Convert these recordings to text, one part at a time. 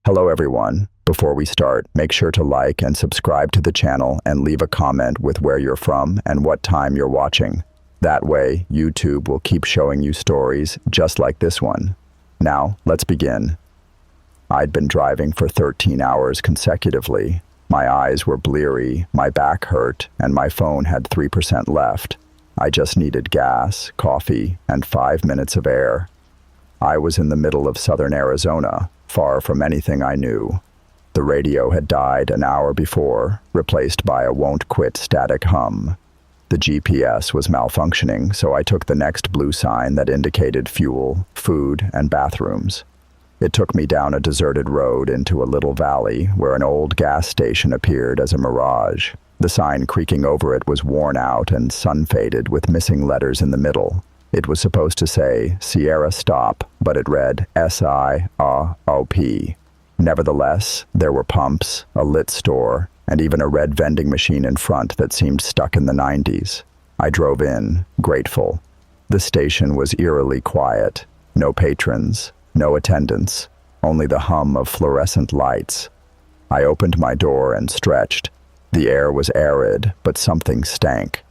Hello everyone. Before we start, make sure to like and subscribe to the channel and leave a comment with where you're from and what time you're watching. That way, YouTube will keep showing you stories just like this one. Now, let's begin. I'd been driving for 13 hours consecutively. My eyes were bleary, my back hurt, and my phone had 3% left. I just needed gas, coffee, and 5 minutes of air. I was in the middle of southern Arizona, far from anything I knew. The radio had died an hour before, replaced by a won't-quit static hum. The GPS was malfunctioning, so I took the next blue sign that indicated fuel, food, and bathrooms. It took me down a deserted road into a little valley where an old gas station appeared as a mirage. The sign creaking over it was worn out and sun-faded with missing letters in the middle. It was supposed to say Sierra Stop, but it read S-I-A-O-P. Nevertheless, there were pumps, a lit store, and even a red vending machine in front that seemed stuck in the 90s. I drove in, grateful. The station was eerily quiet. No patrons, no attendants, only the hum of fluorescent lights. I opened my door and stretched. The air was arid, but something stank.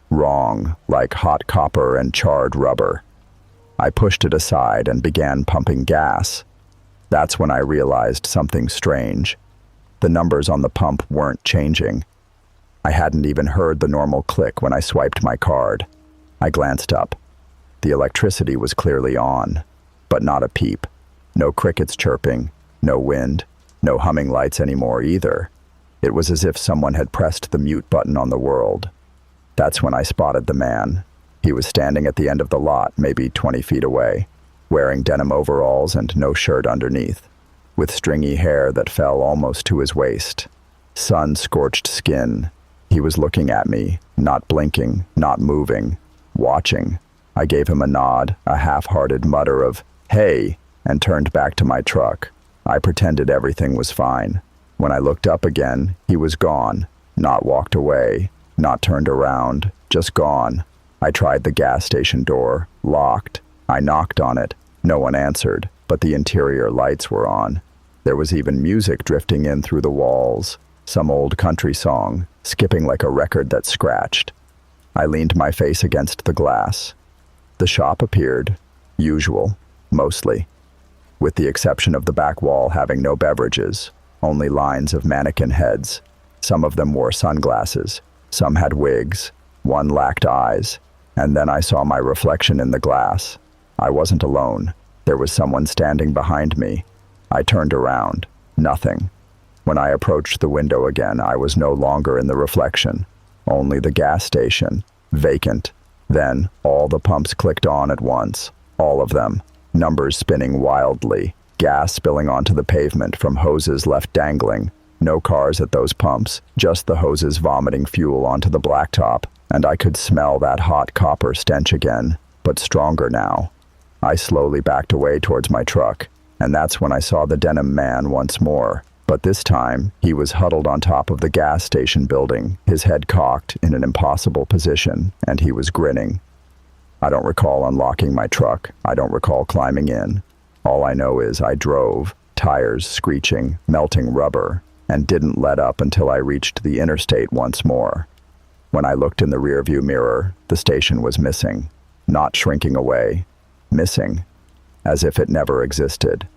Wrong, like hot copper and charred rubber. I pushed it aside and began pumping gas. That's when I realized something strange. The numbers on the pump weren't changing. I hadn't even heard the normal click when I swiped my card. I glanced up. The electricity was clearly on, but not a peep. No crickets chirping, no wind, no humming lights anymore either. It was as if someone had pressed the mute button on the world. That's when I spotted the man. He was standing at the end of the lot, maybe 20 feet away, wearing denim overalls and no shirt underneath, with stringy hair that fell almost to his waist. Sun-scorched skin. He was looking at me, not blinking, not moving, watching. I gave him a nod, a half-hearted mutter of, "Hey," and turned back to my truck. I pretended everything was fine. When I looked up again, he was gone, not walked away, not turned around, just gone. I tried the gas station door, locked. I knocked on it. No one answered, but the interior lights were on. There was even music drifting in through the walls, some old country song, skipping like a record that scratched. I leaned my face against the glass. The shop appeared, usual, mostly, with the exception of the back wall having no beverages, only lines of mannequin heads. Some of them wore sunglasses. Some had wigs, one lacked eyes, and then I saw my reflection in the glass. I wasn't alone. There was someone standing behind me. I turned around. Nothing. When I approached the window again, I was no longer in the reflection. Only the gas station, vacant. Then, all the pumps clicked on at once. All of them. Numbers spinning wildly. Gas spilling onto the pavement from hoses left dangling. No cars at those pumps, just the hoses vomiting fuel onto the blacktop, and I could smell that hot copper stench again, but stronger now. I slowly backed away towards my truck, and that's when I saw the denim man once more. But this time, he was huddled on top of the gas station building, his head cocked in an impossible position, and he was grinning. I don't recall unlocking my truck. I don't recall climbing in. All I know is I drove, tires screeching, melting rubber, and didn't let up until I reached the interstate once more. When I looked in the rearview mirror, the station was missing, not shrinking away, missing, as if it never existed.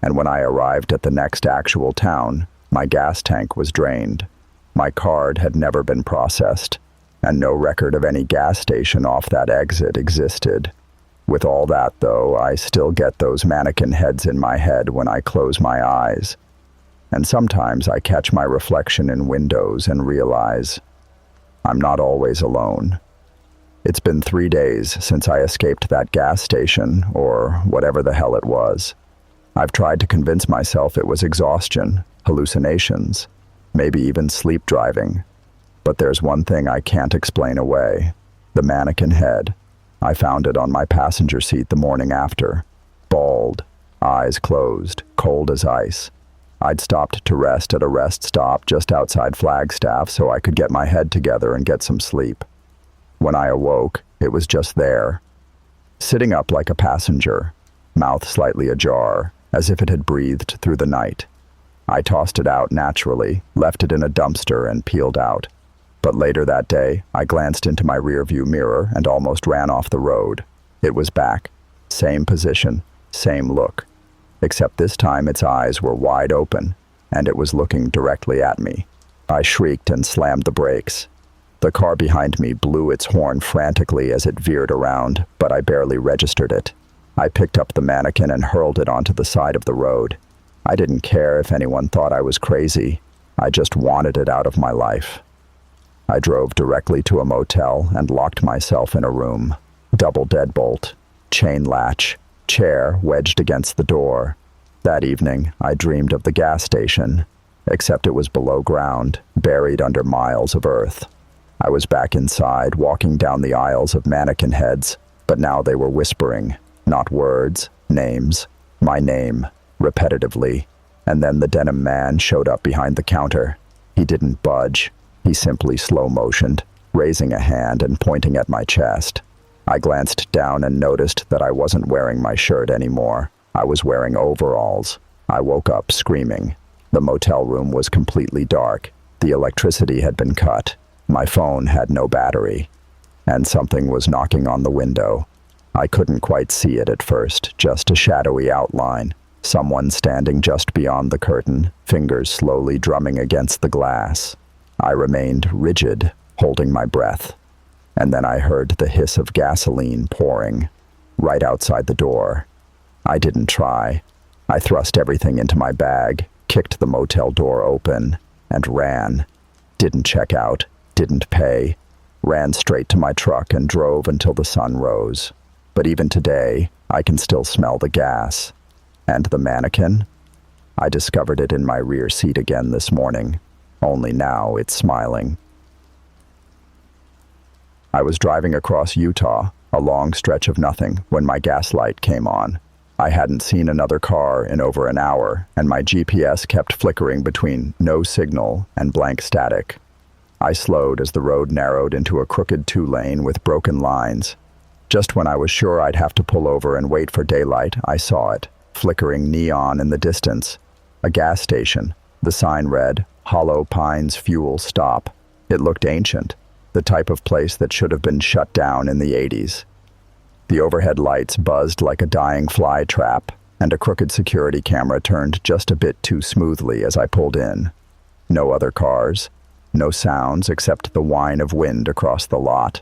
And when I arrived at the next actual town, my gas tank was drained. My card had never been processed, and no record of any gas station off that exit existed. With all that, though, I still get those mannequin heads in my head when I close my eyes. And sometimes I catch my reflection in windows and realize I'm not always alone. It's been 3 days since I escaped that gas station, or whatever the hell it was. I've tried to convince myself it was exhaustion, hallucinations, maybe even sleep driving. But there's one thing I can't explain away: the mannequin head. I found it on my passenger seat the morning after, bald, eyes closed, cold as ice. I'd stopped to rest at a rest stop just outside Flagstaff so I could get my head together and get some sleep. When I awoke, it was just there, sitting up like a passenger, mouth slightly ajar, as if it had breathed through the night. I tossed it out naturally, left it in a dumpster, and peeled out. But later that day, I glanced into my rearview mirror and almost ran off the road. It was back. Same position, same look. Except this time its eyes were wide open, and it was looking directly at me. I shrieked and slammed the brakes. The car behind me blew its horn frantically as it veered around, but I barely registered it. I picked up the mannequin and hurled it onto the side of the road. I didn't care if anyone thought I was crazy. I just wanted it out of my life. I drove directly to a motel and locked myself in a room. Double deadbolt, chain latch, chair wedged against the door. That evening, I dreamed of the gas station, except it was below ground, buried under miles of earth. I was back inside, walking down the aisles of mannequin heads, but now they were whispering, not words, names, my name, repetitively. And then the denim man showed up behind the counter. He didn't budge. He simply slow-motioned, raising a hand and pointing at my chest. I glanced down and noticed that I wasn't wearing my shirt anymore. I was wearing overalls. I woke up screaming. The motel room was completely dark. The electricity had been cut. My phone had no battery. And something was knocking on the window. I couldn't quite see it at first, just a shadowy outline. Someone standing just beyond the curtain, fingers slowly drumming against the glass. I remained rigid, holding my breath. And then I heard the hiss of gasoline pouring, right outside the door. I didn't try. I thrust everything into my bag, kicked the motel door open, and ran. Didn't check out, didn't pay. Ran straight to my truck and drove until the sun rose. But even today, I can still smell the gas. And the mannequin? I discovered it in my rear seat again this morning. Only now it's smiling. I was driving across Utah, a long stretch of nothing, when my gas light came on. I hadn't seen another car in over an hour, and my GPS kept flickering between no signal and blank static. I slowed as the road narrowed into a crooked two-lane with broken lines. Just when I was sure I'd have to pull over and wait for daylight, I saw it, flickering neon in the distance. A gas station. The sign read, Hollow Pines Fuel Stop. It looked ancient, the type of place that should have been shut down in the 80s. The overhead lights buzzed like a dying fly trap, and a crooked security camera turned just a bit too smoothly as I pulled in. No other cars, no sounds except the whine of wind across the lot.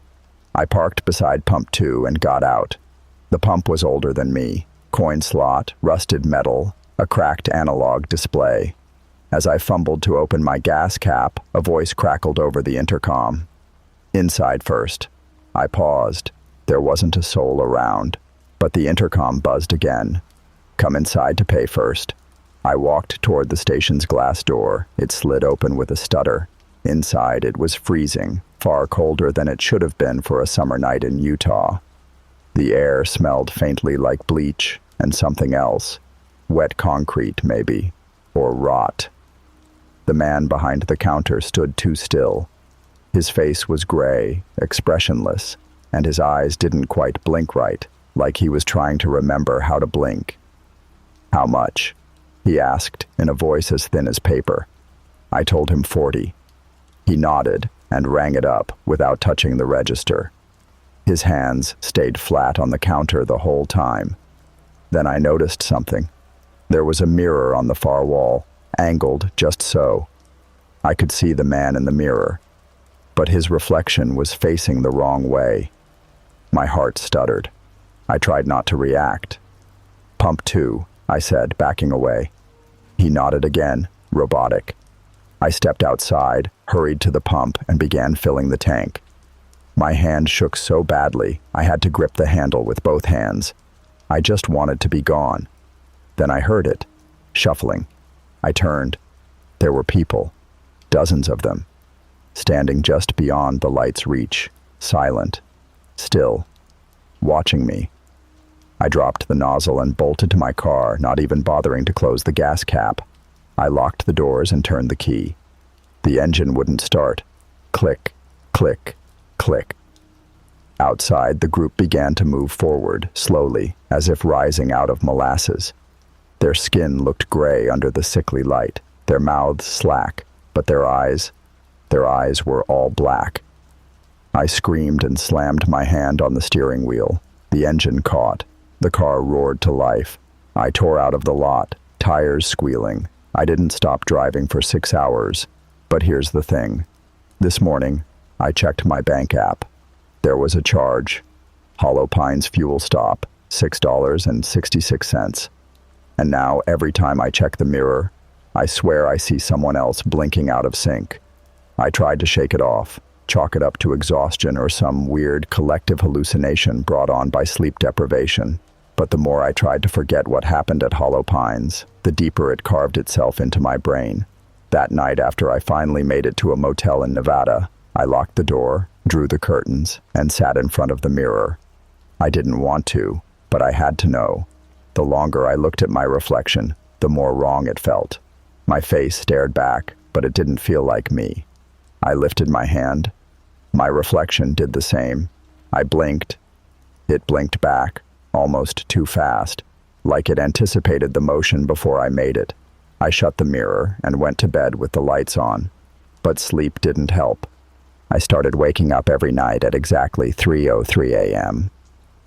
I parked beside Pump 2 and got out. The pump was older than me. Coin slot, rusted metal, a cracked analog display. As I fumbled to open my gas cap, a voice crackled over the intercom. Inside first. I paused. There wasn't a soul around, but the intercom buzzed again. Come inside to pay first. I walked toward the station's glass door. It slid open with a stutter. Inside it was freezing, far colder than it should have been for a summer night in Utah. The air smelled faintly like bleach and something else. Wet concrete, maybe, or rot. The man behind the counter stood too still. His face was gray, expressionless, and his eyes didn't quite blink right, like he was trying to remember how to blink. How much? He asked, in a voice as thin as paper. I told him 40. He nodded and rang it up without touching the register. His hands stayed flat on the counter the whole time. Then I noticed something. There was a mirror on the far wall, angled just so. I could see the man in the mirror, but his reflection was facing the wrong way. My heart stuttered. I tried not to react. Pump 2, I said, backing away. He nodded again, robotic. I stepped outside, hurried to the pump, and began filling the tank. My hand shook so badly, I had to grip the handle with both hands. I just wanted to be gone. Then I heard it, shuffling. I turned. There were people, dozens of them, standing just beyond the light's reach, silent, still, watching me. I dropped the nozzle and bolted to my car, not even bothering to close the gas cap. I locked the doors and turned the key. The engine wouldn't start. Click, click, click. Outside, the group began to move forward, slowly, as if rising out of molasses. Their skin looked gray under the sickly light, their mouths slack, but their eyes were all black. I screamed and slammed my hand on the steering wheel. The engine caught. The car roared to life. I tore out of the lot, tires squealing. I didn't stop driving for 6 hours. But here's the thing. This morning, I checked my bank app. There was a charge. Hollow Pines fuel stop, $6.66. And now, every time I check the mirror, I swear I see someone else blinking out of sync. I tried to shake it off, chalk it up to exhaustion or some weird collective hallucination brought on by sleep deprivation. But the more I tried to forget what happened at Hollow Pines, the deeper it carved itself into my brain. That night, after I finally made it to a motel in Nevada, I locked the door, drew the curtains, and sat in front of the mirror. I didn't want to, but I had to know. The longer I looked at my reflection, the more wrong it felt. My face stared back, but it didn't feel like me. I lifted my hand. My reflection did the same. I blinked. It blinked back, almost too fast, like it anticipated the motion before I made it. I shut the mirror and went to bed with the lights on. But sleep didn't help. I started waking up every night at exactly 3:03 a.m.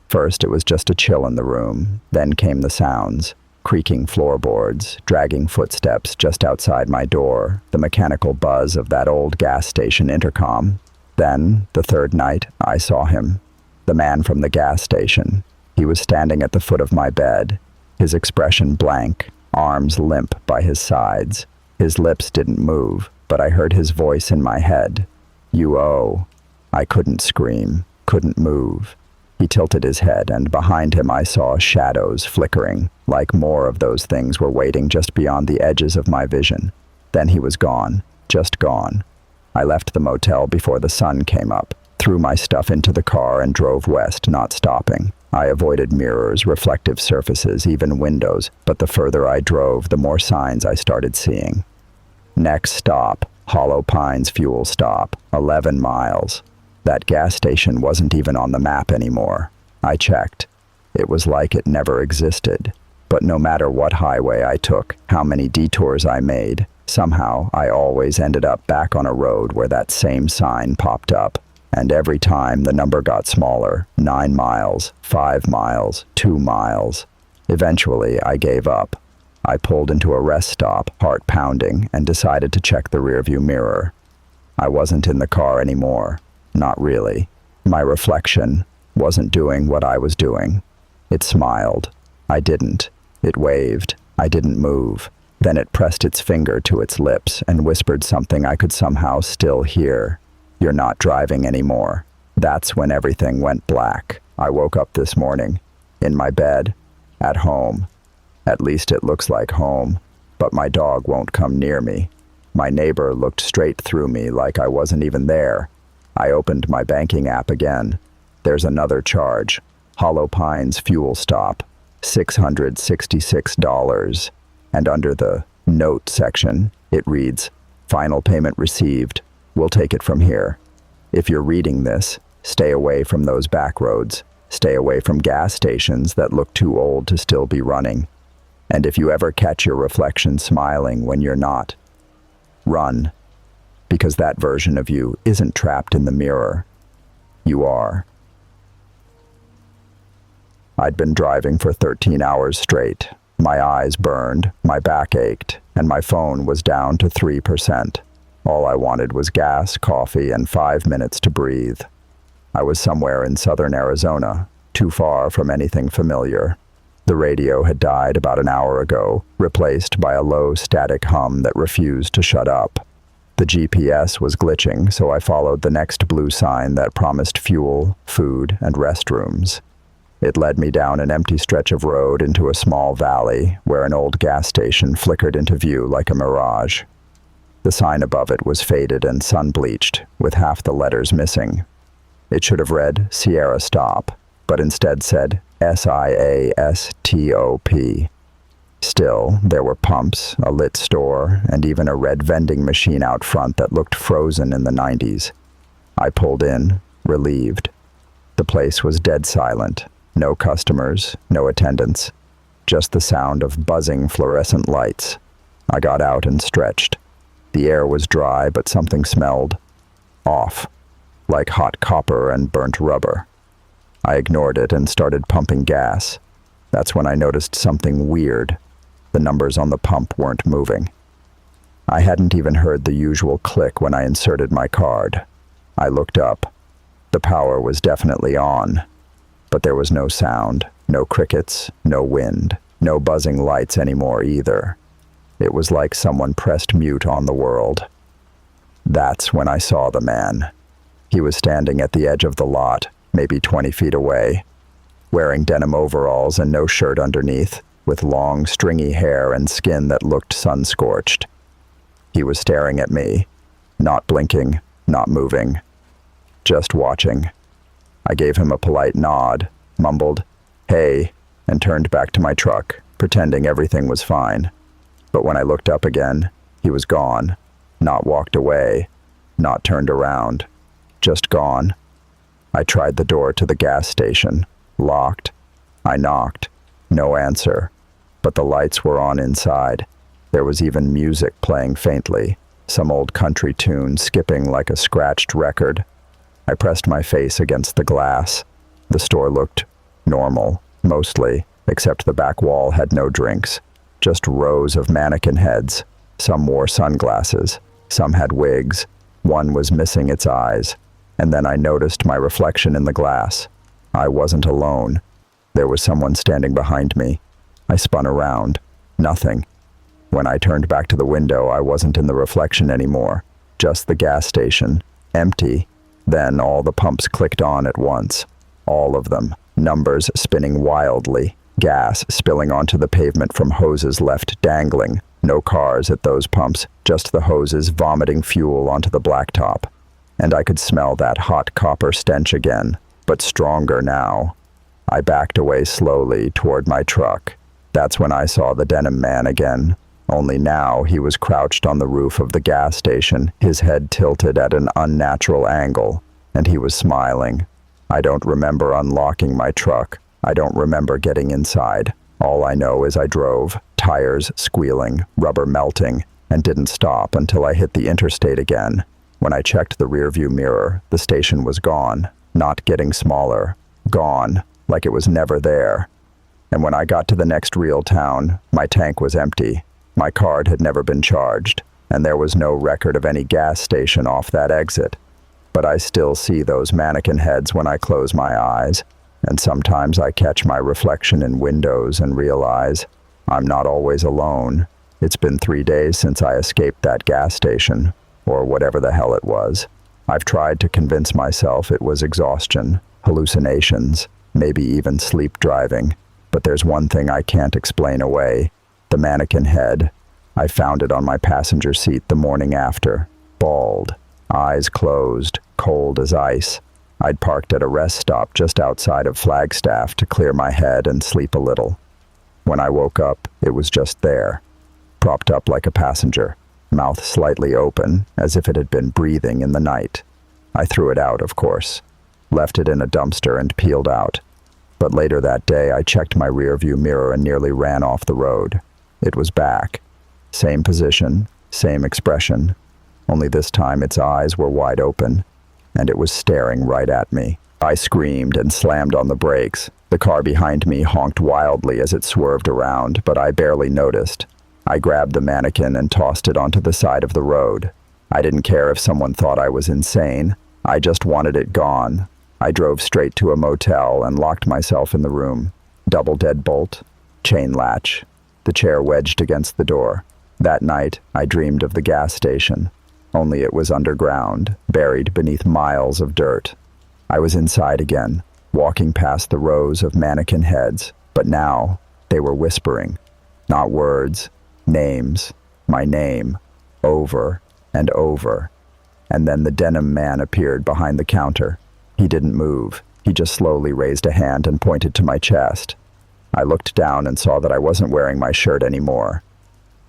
First, it was just a chill in the room. Then came the sounds. Creaking floorboards, dragging footsteps just outside my door, the mechanical buzz of that old gas station intercom. Then, the third night, I saw him. The man from the gas station. He was standing at the foot of my bed, his expression blank, arms limp by his sides. His lips didn't move, but I heard his voice in my head. "You owe." I couldn't scream, couldn't move. He tilted his head, and behind him I saw shadows flickering, like more of those things were waiting just beyond the edges of my vision. Then he was gone, just gone. I left the motel before the sun came up, threw my stuff into the car and drove west, not stopping. I avoided mirrors, reflective surfaces, even windows, but the further I drove, the more signs I started seeing. Next stop, Hollow Pines fuel stop, 11 miles. That gas station wasn't even on the map anymore. I checked. It was like it never existed. But no matter what highway I took, how many detours I made, somehow I always ended up back on a road where that same sign popped up. And every time the number got smaller, 9 miles, 5 miles, 2 miles. Eventually, I gave up. I pulled into a rest stop, heart pounding, and decided to check the rearview mirror. I wasn't in the car anymore. Not really. My reflection wasn't doing what I was doing. It smiled. I didn't. It waved. I didn't move. Then it pressed its finger to its lips and whispered something I could somehow still hear. "You're not driving anymore." That's when everything went black. I woke up this morning, in my bed, at home. At least it looks like home, but my dog won't come near me. My neighbor looked straight through me like I wasn't even there. I opened my banking app again. There's another charge. Hollow Pines fuel stop, $666. And under the note section, it reads, "Final payment received. We'll take it from here." If you're reading this, stay away from those back roads. Stay away from gas stations that look too old to still be running. And if you ever catch your reflection smiling when you're not, run. Because that version of you isn't trapped in the mirror. You are. I'd been driving for 13 hours straight. My eyes burned, my back ached, and my phone was down to 3%. All I wanted was gas, coffee, and 5 minutes to breathe. I was somewhere in southern Arizona, too far from anything familiar. The radio had died about an hour ago, replaced by a low static hum that refused to shut up. The GPS was glitching, so I followed the next blue sign that promised fuel, food, and restrooms. It led me down an empty stretch of road into a small valley where an old gas station flickered into view like a mirage. The sign above it was faded and sun-bleached, with half the letters missing. It should have read Sierra Stop, but instead said SIASTOP. Still, there were pumps, a lit store, and even a red vending machine out front that looked frozen in the 90s. I pulled in, relieved. The place was dead silent. No customers, no attendants. just the sound of buzzing fluorescent lights. I got out and stretched. The air was dry, but something smelled off, like hot copper and burnt rubber. I ignored it and started pumping gas. That's when I noticed something weird. The numbers on the pump weren't moving. I hadn't even heard the usual click when I inserted my card. I looked up. The power was definitely on, but there was no sound, no crickets, no wind, no buzzing lights anymore either. It was like someone pressed mute on the world. That's when I saw the man. He was standing at the edge of the lot, maybe 20 feet away, wearing denim overalls and no shirt underneath, with long, stringy hair and skin that looked sun-scorched. He was staring at me, not blinking, not moving, just watching. I gave him a polite nod, mumbled, "Hey," and turned back to my truck, pretending everything was fine. But when I looked up again, he was gone, not walked away, not turned around, just gone. I tried the door to the gas station, locked. I knocked, no answer, but the lights were on inside. There was even music playing faintly, some old country tune skipping like a scratched record. I pressed my face against the glass. The store looked normal, mostly, except the back wall had no drinks. Just rows of mannequin heads. Some wore sunglasses. Some had wigs. One was missing its eyes. And then I noticed my reflection in the glass. I wasn't alone. There was someone standing behind me. I spun around. Nothing. When I turned back to the window, I wasn't in the reflection anymore. Just the gas station. Empty. Then all the pumps clicked on at once. All of them. Numbers spinning wildly. Gas spilling onto the pavement from hoses left dangling. No cars at those pumps, just the hoses vomiting fuel onto the blacktop. And I could smell that hot copper stench again, but stronger now. I backed away slowly toward my truck. That's when I saw the denim man again. Only now he was crouched on the roof of the gas station, his head tilted at an unnatural angle, and he was smiling. I don't remember unlocking my truck. I don't remember getting inside. All I know is I drove, tires squealing, rubber melting, and didn't stop until I hit the interstate again. When I checked the rearview mirror, the station was gone, not getting smaller, gone, like it was never there. And when I got to the next real town, my tank was empty. My card had never been charged, and there was no record of any gas station off that exit. But I still see those mannequin heads when I close my eyes, and sometimes I catch my reflection in windows and realize I'm not always alone. It's been 3 days since I escaped that gas station, or whatever the hell it was. I've tried to convince myself it was exhaustion, hallucinations, maybe even sleep driving. But there's one thing I can't explain away. The mannequin head. I found it on my passenger seat the morning after, bald, eyes closed, cold as ice. I'd parked at a rest stop just outside of Flagstaff to clear my head and sleep a little. When I woke up, it was just there, propped up like a passenger, mouth slightly open, as if it had been breathing in the night. I threw it out, of course, left it in a dumpster and peeled out. But later that day, I checked my rearview mirror and nearly ran off the road. It was back. Same position, same expression, only this time its eyes were wide open, and it was staring right at me. I screamed and slammed on the brakes. The car behind me honked wildly as it swerved around, but I barely noticed. I grabbed the mannequin and tossed it onto the side of the road. I didn't care if someone thought I was insane. I just wanted it gone. I drove straight to a motel and locked myself in the room. Double deadbolt, chain latch, the chair wedged against the door. That night, I dreamed of the gas station. Only it was underground, buried beneath miles of dirt. I was inside again, walking past the rows of mannequin heads, but now they were whispering. Not words, names, my name, over and over. And then the denim man appeared behind the counter. He didn't move. He just slowly raised a hand and pointed to my chest. I looked down and saw that I wasn't wearing my shirt anymore.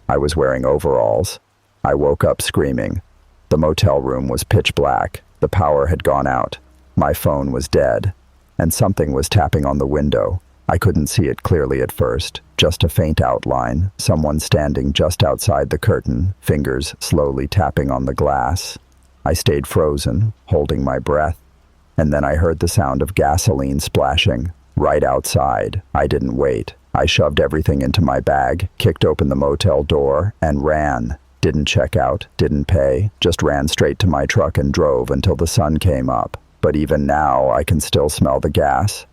I was wearing overalls. I woke up screaming. The motel room was pitch black. The power had gone out. My phone was dead, and something was tapping on the window. I couldn't see it clearly at first, just a faint outline, someone standing just outside the curtain, fingers slowly tapping on the glass. I stayed frozen, holding my breath, and then I heard the sound of gasoline splashing, right outside. I didn't wait. I shoved everything into my bag, kicked open the motel door, and ran. Didn't check out, didn't pay, just ran straight to my truck and drove until the sun came up. But even now, I can still smell the gas.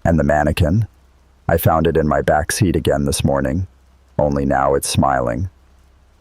And the mannequin? I found it in my back seat again this morning. Only now it's smiling.